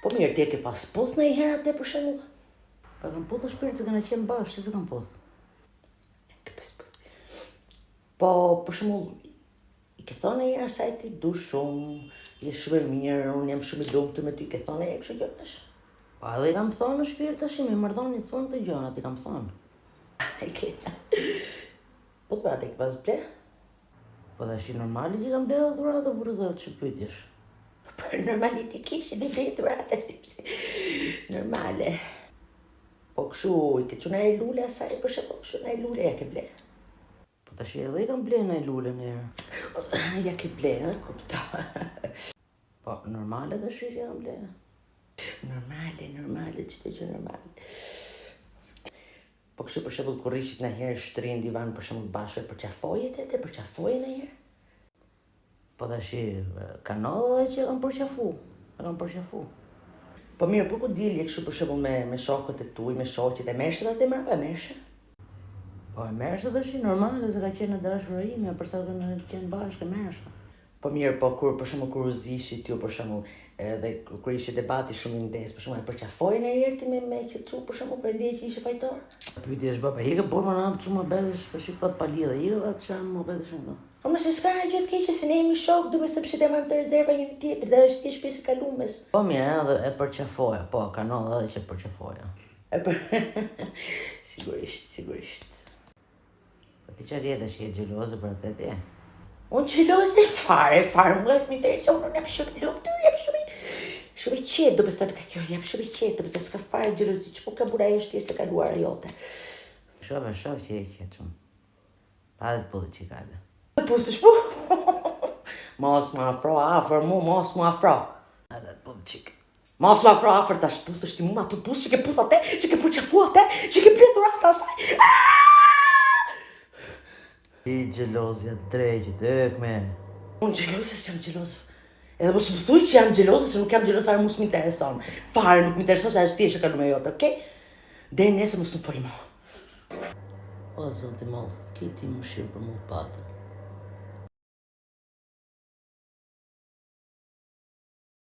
Po mirë, ti e ke pas puth në i herë atë për shembull? Pa kam puth në shpirt se kanë qenë bashkë, që se kam puth. Po, për shembull, i ke thonë e herë asaj ti du shumë, je shumë e mirë, unë jam shumë i lumtur me ty, i ke thonë e herë kështu gjërash? Po edhe i kam thonë në shpirt tash, me marrdhënie thonë të gjërat, i kam thonë. Ai ke. Po dhuratë e ke pas ble? Po tash normale që kam ble dhuratë për të që pyetjesh. Për normale ti kishe dhe ble dhuratë, normale. Po kështu, i ke quna e lule asaj, për shembull, kështu na e lule ja ke ble. Po tash edhe i kam ble na e lule në herë. Ja ke ble, kupta. Po normale tash që kam ble. Normale, çdo gjë normale. Po kështu për shembull kur rishit në herë shtrin divan për shembull bashkë për qafoje te për qafoje në herë. Po tash kanalla që kam përqafu. Po mirë, po ku dilje kështu për shembull me shokët e tuaj, me shoqjet e meshët atë mbrapa e meshë? Po e meshë tash normale se ka qenë në dashuri ime për sa kanë qenë bashkë meshë. Po mirë, po kur për shembull kur zishit ju për shembull edhe kur ishte debati shumë i ndezë, për shembull e përqafoi në herë ti me qetësu për shembull për ndjenjë që ishe fajtor. Pyetjesh baba, i ke bërë më na çu më bësh tash pat palidhe, i ka çam më bësh këto. Po më se s'ka gjë të keqe se ne jemi shok, duhet të pse të marrim të rezerva njëri tjetër, dhe është thjesht pjesë e kalumes. Po mirë, edhe e përqafoja, po kanalla edhe që përqafoja. Sigurisht. Po ti çfarë je tash, je xheloze për atë ti? Unë xheloze fare, më është më intereson, unë jam shumë lumtur, jam shumë i qetë, do të thotë ka kjo, jam shumë i qetë, do të s'ka fare xhelozi, ç'po ka bura ajo është thjesht e kaluara jote. Shoh që e qetë shumë. Pa dhe të pullit që kale. Të puthësh po? Mos më afro mu, mos më afro. Edhe të pullit qik. Mos më afro tash puthësh ti mu, ma të puthë që ke puth atë, që ke përqafu atë, që ke blethur atë asaj. I xhelozja drejt, me. Unë xheloze s'jam xheloze. Edhe mos më thuj që jam xheloze, se nuk jam xheloze fare, mos më intereson. Fare nuk më intereson se është thjesht e kalume jote, okay? Deri nesër mos më foli më. O zoti moll, ki ti më shirë për mu patë.